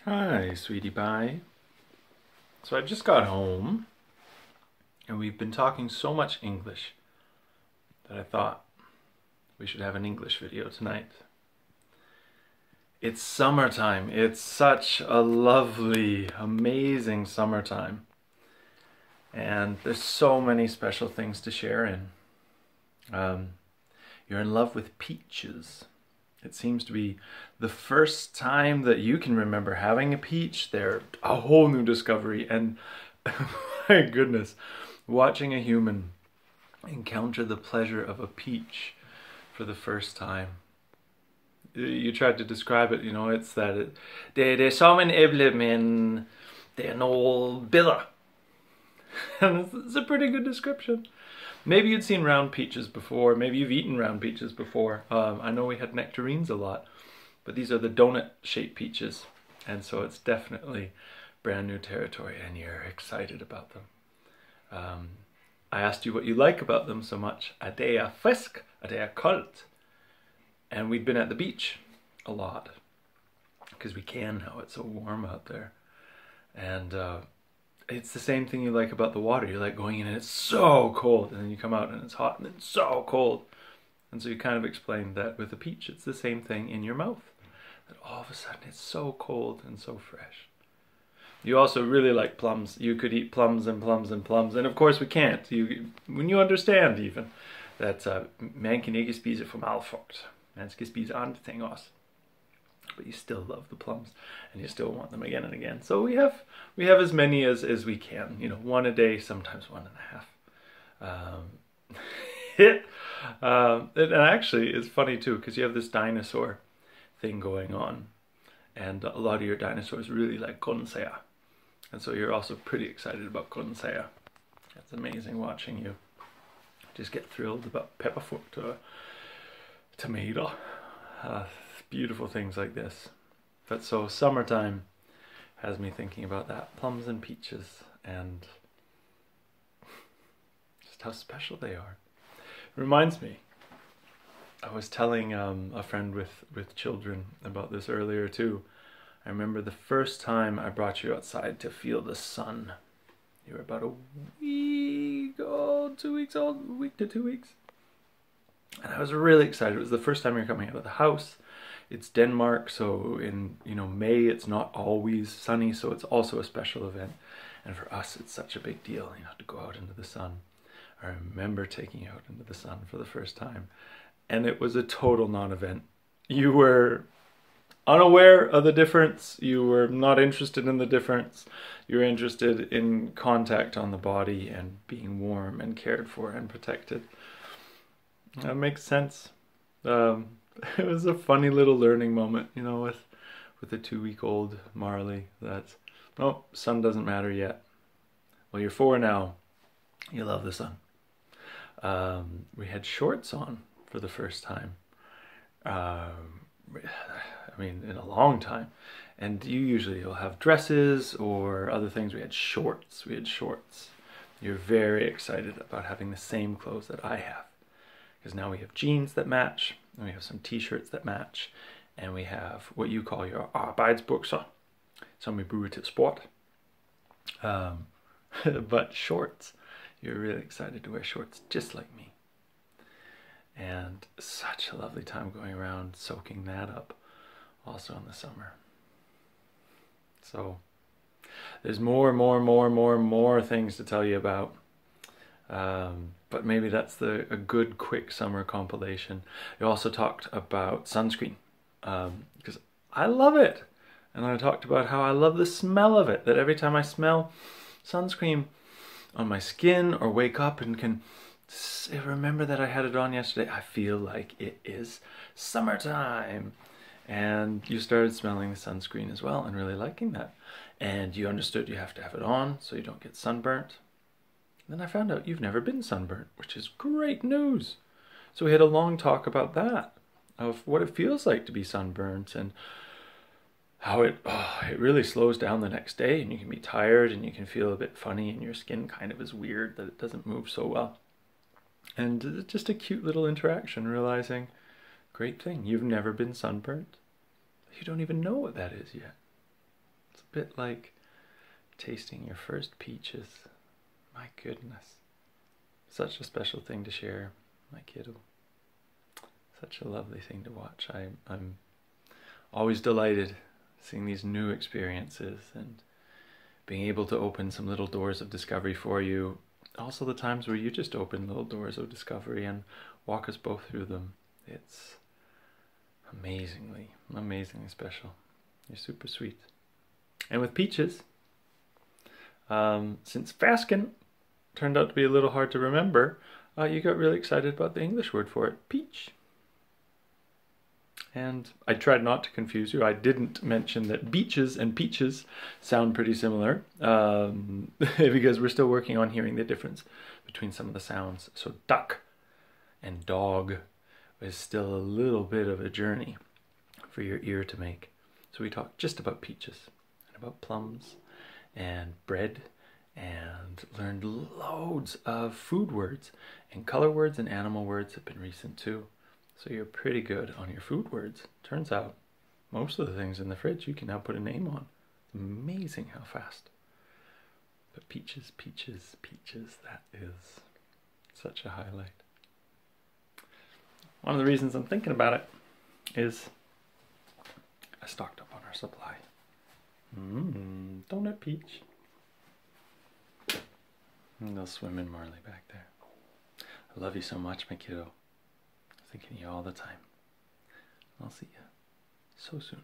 Hi, sweetie pie. So I just got home and we've been talking so much English that I thought we should have an English video tonight. It's summertime. It's such a lovely, amazing summertime. And there's so many special things to share in. You're in love with peaches. It seems to be the first time that you can remember having a peach. They're a whole new discovery, and my goodness, watching a human encounter the pleasure of a peach for the first time. You tried to describe it, it's that det som en äpple men det är nog billa. And it's a pretty good description. Maybe you'd seen round peaches before. Maybe you've eaten round peaches before. I know we had nectarines a lot, but these are the donut-shaped peaches, and so it's definitely brand new territory, and you're excited about them. I asked you what you like about them so much. Är det frisk? Är det kallt? And we'd been at the beach a lot, because we can now. It's so warm out there. And it's the same thing you like about the water. You like going in and it's so cold, and then you come out and it's hot and it's so cold. And so you kind of explained that with the peach, it's the same thing in your mouth. That all of a sudden it's so cold and so fresh. You also really like plums. You could eat plums and plums and plums, and of course we can't. When you understand even that man kan ikke spise for meget frugt. Man skal spise andre ting også. But you still love the plums, and you still want them again and again. So we have as many as we can. One a day, sometimes one and a half. And actually, it's funny too, because you have this dinosaur thing going on, and a lot of your dinosaurs really like grøntsager, and so you're also pretty excited about grøntsager. It's amazing watching you just get thrilled about pepperfruit or tomato. Beautiful things like this. But so summertime has me thinking about that. Plums and peaches, and just how special they are. Reminds me, I was telling a friend with children about this earlier too. I remember the first time I brought you outside to feel the sun. You were about a week old, 2 weeks old, a week to 2 weeks. And I was really excited. It was the first time you're coming out of the house. It's Denmark, so in May it's not always sunny, so it's also a special event. And for us, it's such a big deal, to go out into the sun. I remember taking you out into the sun for the first time, and it was a total non-event. You were unaware of the difference. You were not interested in the difference. You were interested in contact on the body and being warm and cared for and protected. That makes sense. It was a funny little learning moment, with the 2-week-old Marley. That, sun doesn't matter yet. Well, you're 4 now. You love the sun. We had shorts on for the first time. In a long time. And you'll have dresses or other things. We had shorts. You're very excited about having the same clothes that I have. Because now we have jeans that match, and we have some t-shirts that match, and we have what you call your arbeidsbukser, som vi bruger til sport. But shorts, you're really excited to wear shorts just like me. And such a lovely time going around soaking that up, also in the summer. So there's more things to tell you about. But maybe that's a good quick summer compilation. You also talked about sunscreen, because I love it. And I talked about how I love the smell of it, that every time I smell sunscreen on my skin or wake up and can remember that I had it on yesterday, I feel like it is summertime. And you started smelling the sunscreen as well and really liking that. And you understood you have to have it on so you don't get sunburnt. Then I found out you've never been sunburnt, which is great news. So we had a long talk about that, of what it feels like to be sunburnt and how it really slows down the next day, and you can be tired and you can feel a bit funny and your skin kind of is weird that it doesn't move so well. And just a cute little interaction, realizing, great thing, you've never been sunburnt. You don't even know what that is yet. a bit like tasting your first peaches. My goodness. Such a special thing to share, my kiddo. Such a lovely thing to watch. I'm always delighted seeing these new experiences and being able to open some little doors of discovery for you. Also the times where you just open little doors of discovery and walk us both through them. It's amazingly, amazingly special. You're super sweet. And with peaches, since Fasken turned out to be a little hard to remember, you got really excited about the English word for it, peach. And I tried not to confuse you. I didn't mention that beaches and peaches sound pretty similar because we're still working on hearing the difference between some of the sounds. So duck and dog is still a little bit of a journey for your ear to make. So we talked just about peaches and about plums and bread and learned loads of food words, and color words and animal words have been recent too. So you're pretty good on your food words. Turns out most of the things in the fridge you can now put a name on. Amazing how fast. But peaches, peaches, peaches, that is such a highlight. One of the reasons I'm thinking about it is I stocked up on our supply. Donut peach. And they'll swim in Marley back there. I love you so much, my kiddo. Thinking of you all the time. I'll see you so soon.